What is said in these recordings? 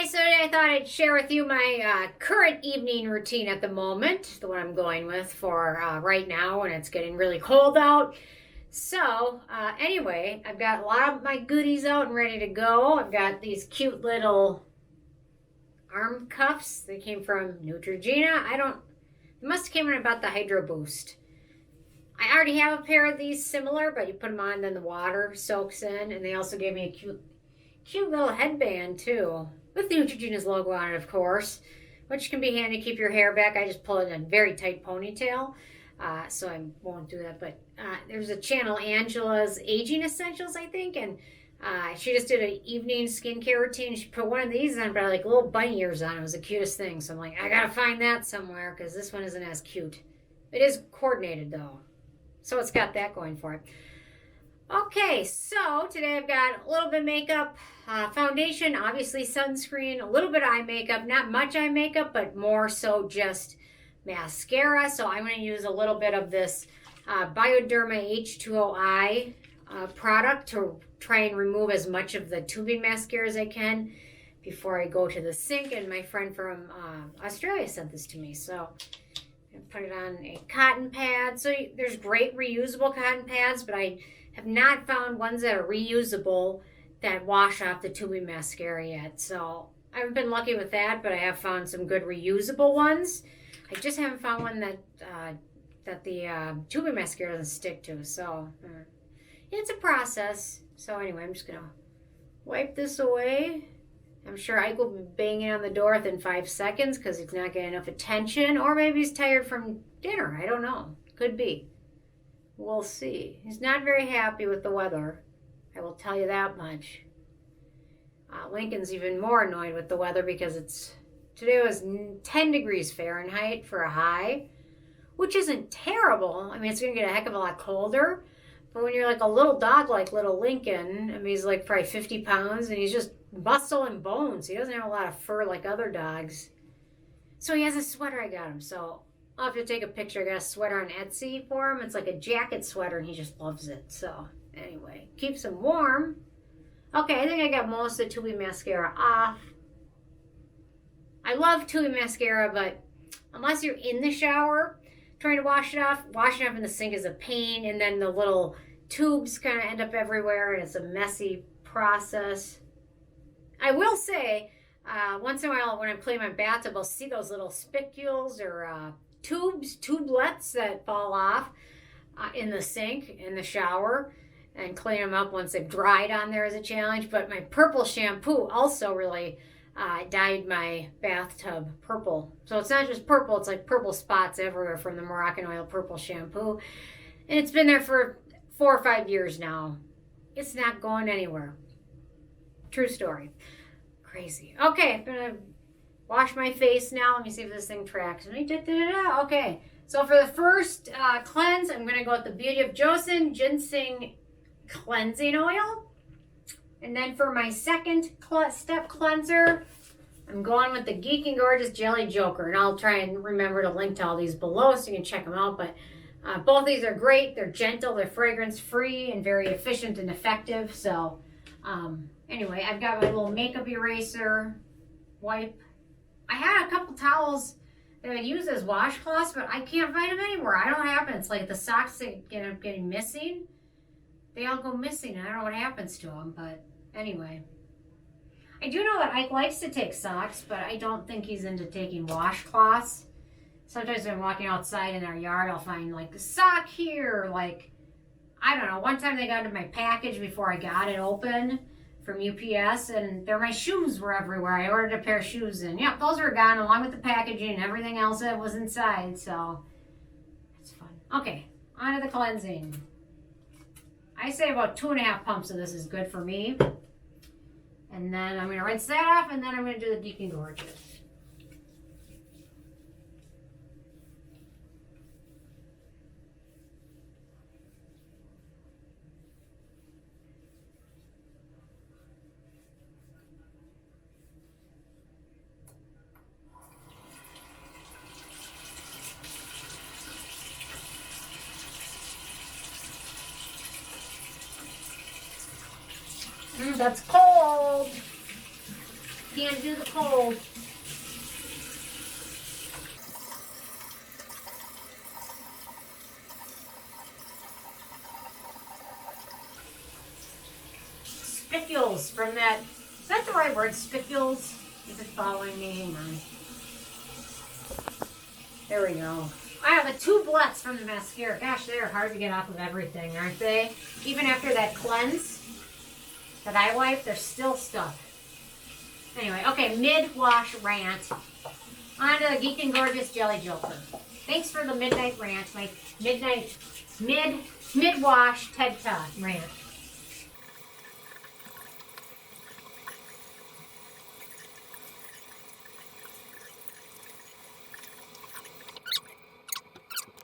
Okay, so today I thought I'd share with you my current evening routine at the moment, the one I'm going with for right now when it's getting really cold out. So, anyway, I've got a lot of my goodies out and ready to go. I've got these cute little arm cuffs. They came from Neutrogena. It must have came when I bought the Hydro Boost. I already have a pair of these similar, but you put them on, then the water soaks in, and they also gave me a cute little headband too, with Neutrogena's logo on it, of course, which can be handy to keep your hair back. I just pull it in a very tight ponytail, so I won't do that. But there's a channel, Angela's Aging Essentials, I think, and she just did an evening skincare routine. She put one of these on, but like little bunny ears on. It was the cutest thing. So I'm like, I gotta find that somewhere because this one isn't as cute. It is coordinated though, so it's got that going for it. Okay, so today I've got a little bit of makeup, foundation, obviously sunscreen, a little bit of eye makeup, not much eye makeup, but more so just mascara. So I'm going to use a little bit of this Bioderma H2O product to try and remove as much of the tubing mascara as I can before I go to the sink. And my friend from Australia sent this to me, so I put it on a cotton pad. So there's great reusable cotton pads, but I have not found ones that are reusable that wash off the tubing mascara yet. So I haven't been lucky with that, but I have found some good reusable ones. I just haven't found one that the tubing mascara doesn't stick to. So it's a process. So anyway, I'm just gonna wipe this away. I'm sure Ike will be banging on the door within 5 seconds because he's not getting enough attention, or maybe he's tired from dinner. I don't know. Could be. We'll see. He's not very happy with the weather. I will tell you that much. Lincoln's even more annoyed with the weather because today was 10 degrees Fahrenheit for a high, which isn't terrible. I mean, it's going to get a heck of a lot colder. But when you're like a little dog like little Lincoln, I mean, he's like probably 50 pounds and he's just muscle and bones. He doesn't have a lot of fur like other dogs. So he has a sweater I got him. So I'll have to take a picture. I got a sweater on Etsy for him. It's like a jacket sweater and he just loves it. So anyway, keeps him warm. Okay, I think I got most of the tubing mascara off. I love tubing mascara, but unless you're in the shower trying to wash it off in the sink is a pain, and then the little tubes kind of end up everywhere and it's a messy process. I will say, once in a while when I'm cleaning my bathtub, I'll see those little spicules or tubelets that fall off in the sink, in the shower, and clean them up once they've dried on there is a challenge. But my purple shampoo also really dyed my bathtub purple. So it's not just purple, it's like purple spots everywhere from the Moroccan oil purple shampoo. And it's been there for 4 or 5 years now. It's not going anywhere. True story. Crazy. Okay, I'm going to wash my face now. Let me see if this thing tracks me. Okay, so for the first cleanse, I'm going to go with the Beauty of Joseon Ginseng Cleansing Oil. And then for my second step cleanser, I'm going with the Geek and Gorgeous Jelly Joker. And I'll try and remember to link to all these below so you can check them out. But both these are great. They're gentle, they're fragrance-free, and very efficient and effective. So anyway, I've got my little makeup eraser wipe. I had a couple towels that I use as washcloths, but I can't find them anywhere. I don't have them. It's like the socks that end up getting missing. They all go missing. I don't know what happens to them, but anyway. I do know that Ike likes to take socks, but I don't think he's into taking washcloths. Sometimes when I'm walking outside in our yard, I'll find like a sock here, like, I don't know. One time they got into my package before I got it open from UPS, and my shoes were everywhere. I ordered a pair of shoes, and yep, those were gone along with the packaging and everything else that was inside, so it's fun. Okay, on to the cleansing. I say about 2.5 pumps of this is good for me. And then I'm going to rinse that off, and then I'm going to do the Geek and Gorgeous. That's cold. can't do the cold. Spicules from that. Is that the right word? Spicules? Is it following me? Hang on. There we go. I have the two blets from the mascara. Gosh, they're hard to get off of everything, aren't they? Even after that cleanse, that eye wipe, they're still stuck. Anyway, okay, mid-wash rant. On to the Geek and Gorgeous Jelly Joker. Thanks for the midnight rant, my mid-wash TED Talk rant.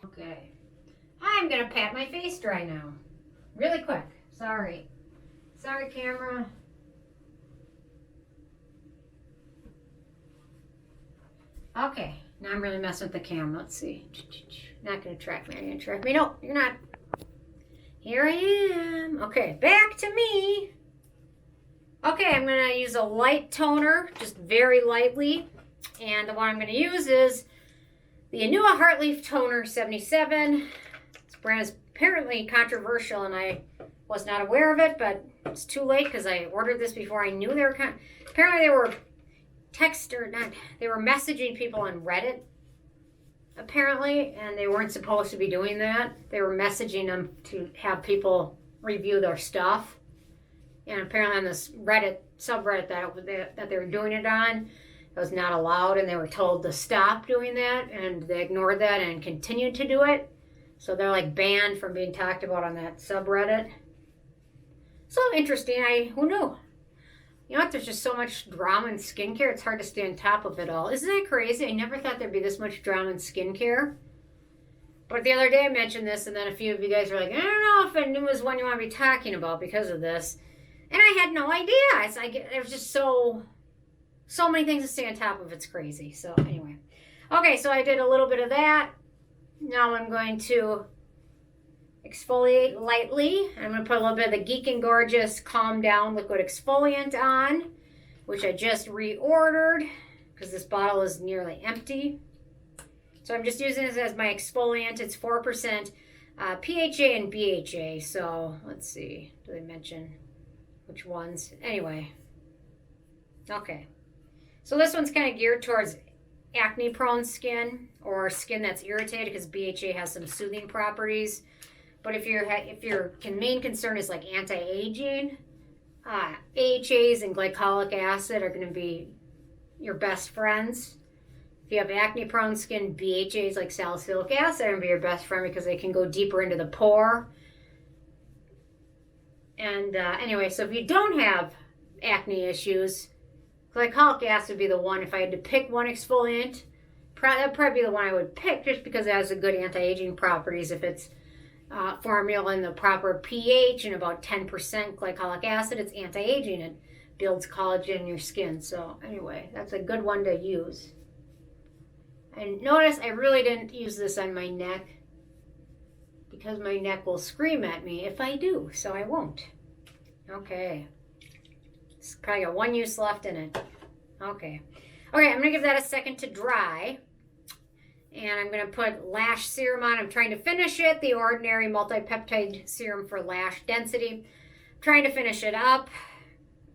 Okay. I'm gonna pat my face dry now. Really quick. Sorry. Sorry, camera. Okay. Now I'm really messing with the camera. Let's see. Not gonna track me. Are you gonna track me? No, you're not. Here I am. Okay, back to me. Okay, I'm gonna use a light toner, just very lightly. And the one I'm gonna use is the Anua Heartleaf Toner 77. This brand is apparently controversial, and I was not aware of it, but it's too late because I ordered this before I knew they were apparently they were they were messaging people on Reddit, apparently, and they weren't supposed to be doing that. They were messaging them to have people review their stuff, and apparently on this Reddit subreddit that they were doing it on, it was not allowed, and they were told to stop doing that, and they ignored that and continued to do it. So they're like banned from being talked about on that subreddit. So interesting. Who knew? You know what? There's just so much drama in skincare. It's hard to stay on top of it all. Isn't that crazy? I never thought there'd be this much drama in skincare. But the other day I mentioned this, and then a few of you guys were like, I don't know if it was one you want to be talking about because of this. And I had no idea. It's like there's just so many things to stay on top of. It's crazy. So anyway. Okay, so I did a little bit of that. Now I'm going to exfoliate lightly. I'm going to put a little bit of the Geek and Gorgeous Calm Down Liquid Exfoliant on, which I just reordered because this bottle is nearly empty. So I'm just using this as my exfoliant. It's 4% PHA and BHA. So let's see. Do they mention which ones? Anyway. Okay. So this one's kind of geared towards acne prone skin or skin that's irritated because BHA has some soothing properties. But if your main concern is like anti-aging, AHAs and glycolic acid are going to be your best friends. If you have acne prone skin, BHAs like salicylic acid are going to be your best friend because they can go deeper into the pore. And anyway, so if you don't have acne issues, glycolic acid would be the one. If I had to pick one exfoliant, that'd probably be the one I would pick just because it has the good anti-aging properties. If it's formula in the proper pH and about 10% glycolic acid, it's anti-aging. It builds collagen in your skin. So anyway, that's a good one to use. And notice I really didn't use this on my neck because my neck will scream at me if I do, so I won't. Okay. It's probably got one use left in it. Okay. Okay, I'm going to give that a second to dry. And I'm going to put Lash Serum on. I'm trying to finish it. The Ordinary Multi-Peptide Serum for Lash Density. I'm trying to finish it up.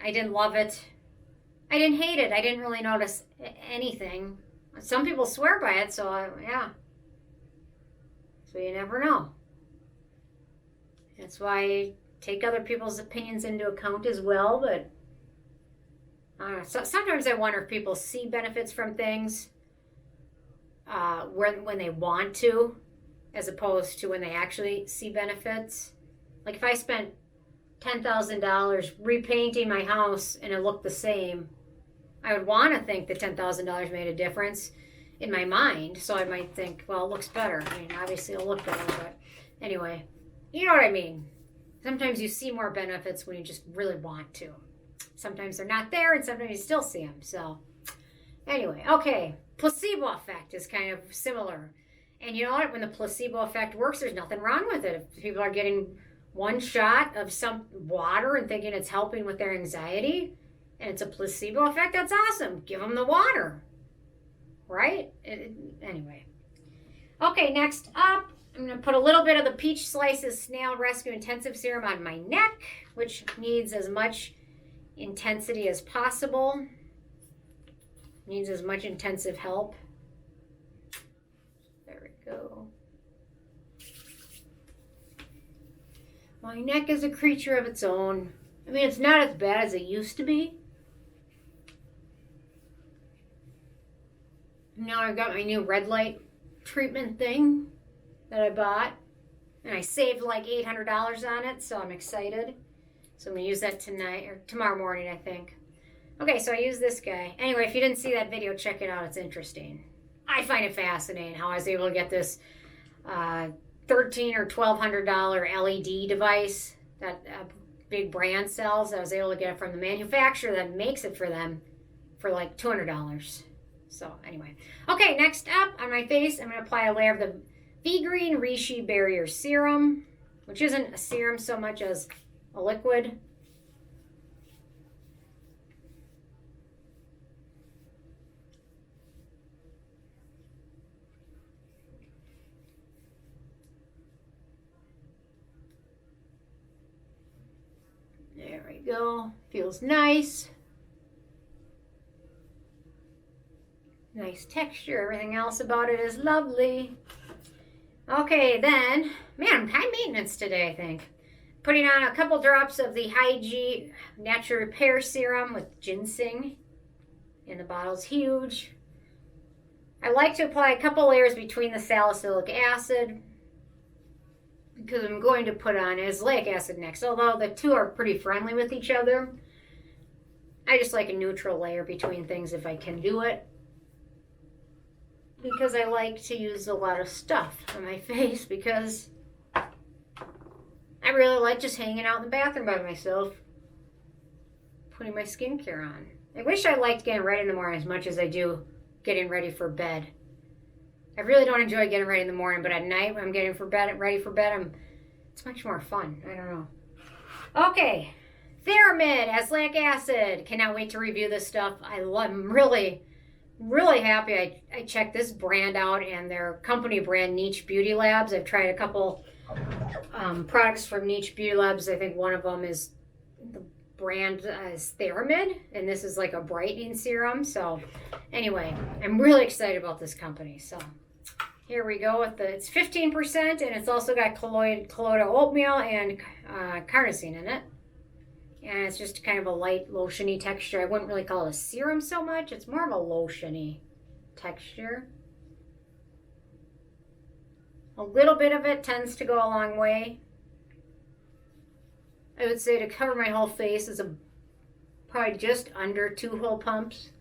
I didn't love it. I didn't hate it. I didn't really notice anything. Some people swear by it, so yeah. So you never know. That's why I take other people's opinions into account as well, but so sometimes I wonder if people see benefits from things when they want to, as opposed to when they actually see benefits. Like if I spent $10,000 repainting my house and it looked the same, I would want to think that $10,000 made a difference in my mind. So I might think, well, it looks better. I mean, obviously it'll look better, but anyway, you know what I mean. Sometimes you see more benefits when you just really want to. Sometimes they're not there, and sometimes you still see them. So anyway, okay. Placebo effect is kind of similar. And you know what? When the placebo effect works, there's nothing wrong with it. If people are getting one shot of some water and thinking it's helping with their anxiety, and it's a placebo effect, that's awesome. Give them the water, right? Anyway. Okay, next up, I'm going to put a little bit of the Peach Slices Snail Rescue Intensive Serum on my neck, which needs as much intensity as possible. Needs as much intensive help. There we go. My neck is a creature of its own. I mean, it's not as bad as it used to be. Now I've got my new red light treatment thing that I bought. And I saved like $800 on it, so I'm excited. So I'm going to use that tonight, or tomorrow morning, I think. Okay, so I use this guy. Anyway, if you didn't see that video, check it out. It's interesting. I find it fascinating how I was able to get this $1,300 or $1,200 LED device that a big brand sells. I was able to get it from the manufacturer that makes it for them for like $200. So anyway. Okay, next up on my face, I'm going to apply a layer of the Vegreen Reishi Barrier Serum, which isn't a serum so much as a liquid. There we go. Feels nice. Nice texture. Everything else about it is lovely. Okay, then, man, high maintenance today, I think. Putting on a couple drops of the Hyggee Natural Repair Serum with ginseng. And the bottle's huge. I like to apply a couple layers between the salicylic acid, because I'm going to put on azelaic acid next. Although the two are pretty friendly with each other, I just like a neutral layer between things if I can do it. Because I like to use a lot of stuff on my face, because I really like just hanging out in the bathroom by myself, putting my skincare on. I wish I liked getting ready in the morning as much as I do getting ready for bed. I really don't enjoy getting ready in the morning, but at night when I'm getting ready for bed, it's much more fun. I don't know. Okay, Theramid, azelaic acid. Cannot wait to review this stuff. I'm really happy I checked this brand out and their company brand, Niche Beauty Labs. I've tried a couple products from Niche Beauty Labs. I think one of them is the brand is Theramid, and this is like a brightening serum. So anyway, I'm really excited about this company. So here we go with it's 15%, and it's also got colloidal oatmeal and carnosine in it. And it's just kind of a light lotiony texture. I wouldn't really call it a serum so much. It's more of a lotiony texture. A little bit of it tends to go a long way. I would say to cover my whole face is probably just under 2 whole pumps.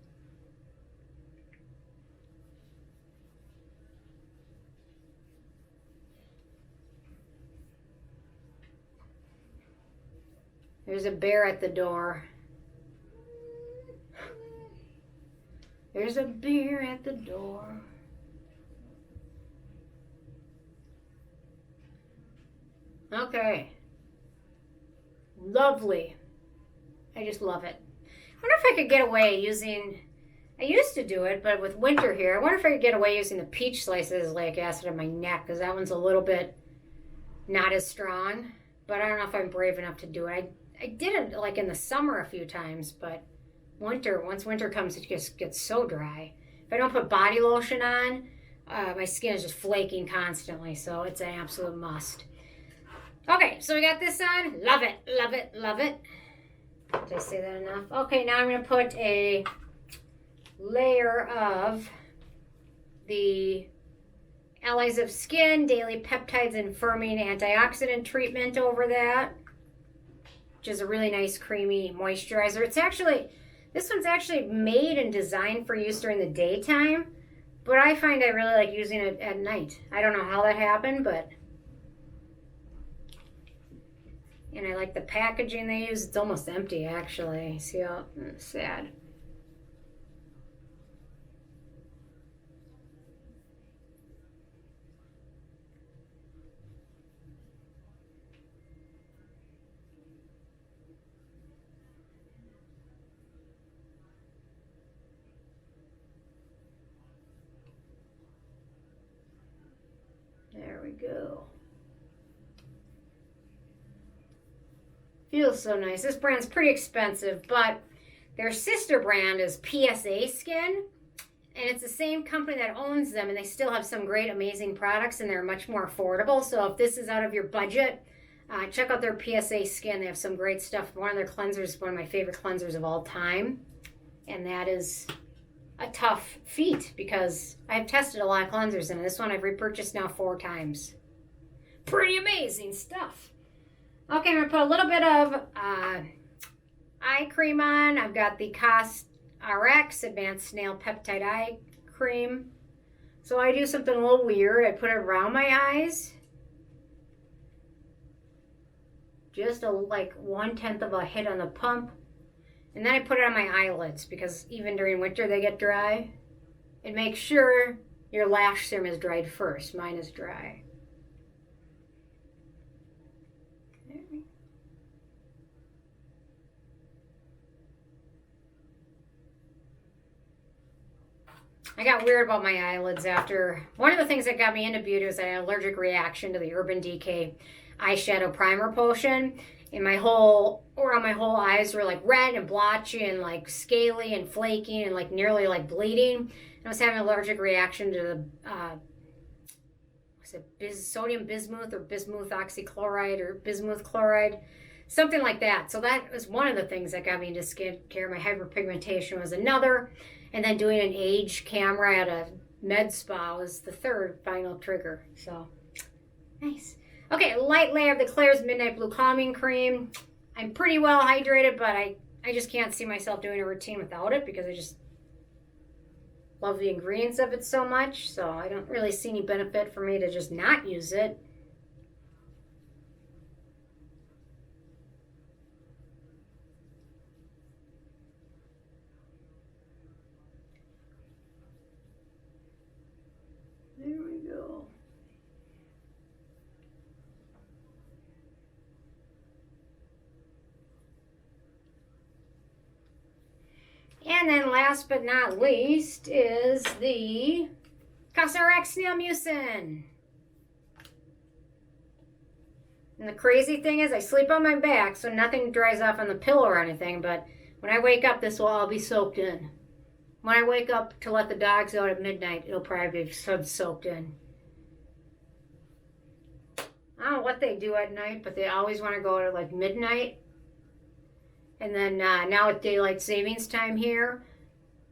There's a bear at the door. There's a bear at the door. Okay. Lovely. I just love it. I wonder if I could get away using, I used to do it, but with winter here, I wonder if I could get away using the Peach Slices azelaic acid on my neck, because that one's a little bit not as strong. But I don't know if I'm brave enough to do it. I did it like in the summer a few times, but once winter comes, it just gets so dry. If I don't put body lotion on, my skin is just flaking constantly, so it's an absolute must. Okay, so we got this on. Love it, love it, love it. Did I say that enough? Okay, now I'm going to put a layer of the Allies of Skin Daily Peptides and Firming Antioxidant Treatment over that, which is a really nice creamy moisturizer. This one's actually made and designed for use during the daytime, but I find I really like using it at night. I don't know how that happened, but... And I like the packaging they use. It's almost empty, actually. See how sad. go. Feels so nice. This brand's pretty expensive, but their sister brand is PSA Skin, and it's the same company that owns them, and they still have some great, amazing products, and they're much more affordable. So if this is out of your budget, check out their PSA Skin. They have some great stuff. One of their cleansers is one of my favorite cleansers of all time, and that is a tough feat because I've tested a lot of cleansers, and this one I've repurchased now 4 times. Pretty amazing stuff. Okay, I'm going to put a little bit of eye cream on. I've got the Cosrx Advanced Snail Peptide Eye Cream. So I do something a little weird. I put it around my eyes. Just like 1/10 of a hit on the pump. And then I put it on my eyelids because even during winter they get dry. And make sure your lash serum is dried first. Mine is dry. I got weird about my eyelids after. One of the things that got me into beauty was I had an allergic reaction to the Urban Decay eyeshadow primer potion. And around my whole eyes were like red and blotchy and like scaly and flaky and like nearly like bleeding. And I was having an allergic reaction to the sodium bismuth or bismuth oxychloride or bismuth chloride. Something like that. So that was one of the things that got me into skincare. My hyperpigmentation was another. And then doing an age camera at a med spa was the third final trigger. So, nice. Okay, light layer of the Klairs Midnight Blue Calming Cream. I'm pretty well hydrated, but I just can't see myself doing a routine without it because I just love the ingredients of it so much. So I don't really see any benefit for me to just not use it. There we go. And then last but not least is the Cosrx Snail Mucin. And the crazy thing is I sleep on my back so nothing dries off on the pillow or anything, but when I wake up this will all be soaked in. When I wake up to let the dogs out at midnight, it'll probably be soaked in. I don't know what they do at night, but they always want to go at like midnight. And then now with daylight savings time here,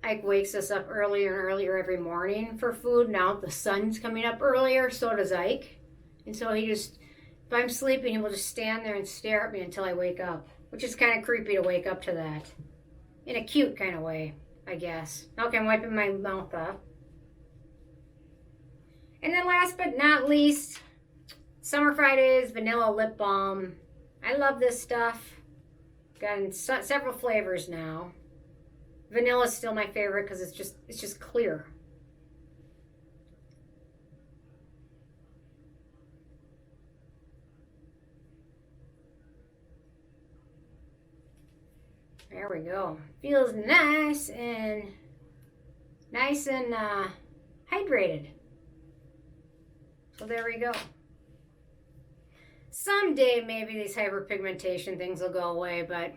Ike wakes us up earlier and earlier every morning for food. Now the sun's coming up earlier, so does Ike. And so if I'm sleeping, he will just stand there and stare at me until I wake up, which is kind of creepy to wake up to that. In a cute kind of way, I guess. Okay, I'm wiping my mouth off. And then last but not least, Summer Fridays Vanilla Lip Balm. I love this stuff. Got in several flavors now. Vanilla is still my favorite because it's just clear. There we go. Feels nice and hydrated. So there we go. Someday maybe these hyperpigmentation things will go away, but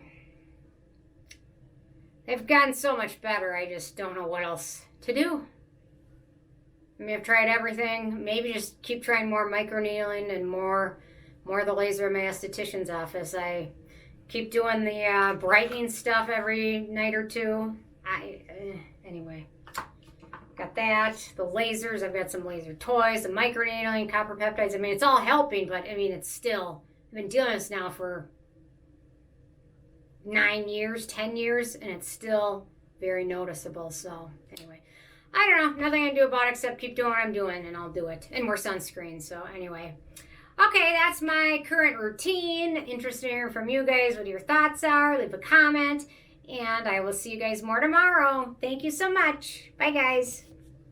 they've gotten so much better. I just don't know what else to do. I mean, I've tried everything. Maybe just keep trying more microneedling and more of the laser in my esthetician's office. I keep doing the brightening stuff every night or two. Anyway, got that. The lasers, I've got some laser toys, the microneedling, copper peptides. I mean, it's all helping, but I mean, it's still, I've been doing this now for 9 years, 10 years, and it's still very noticeable. So anyway, I don't know, nothing I can do about it except keep doing what I'm doing, and I'll do it. And wear sunscreen. So anyway, okay, that's my current routine. Interested in hearing from you guys what your thoughts are. Leave a comment, and I will see you guys more tomorrow. Thank you so much. Bye, guys.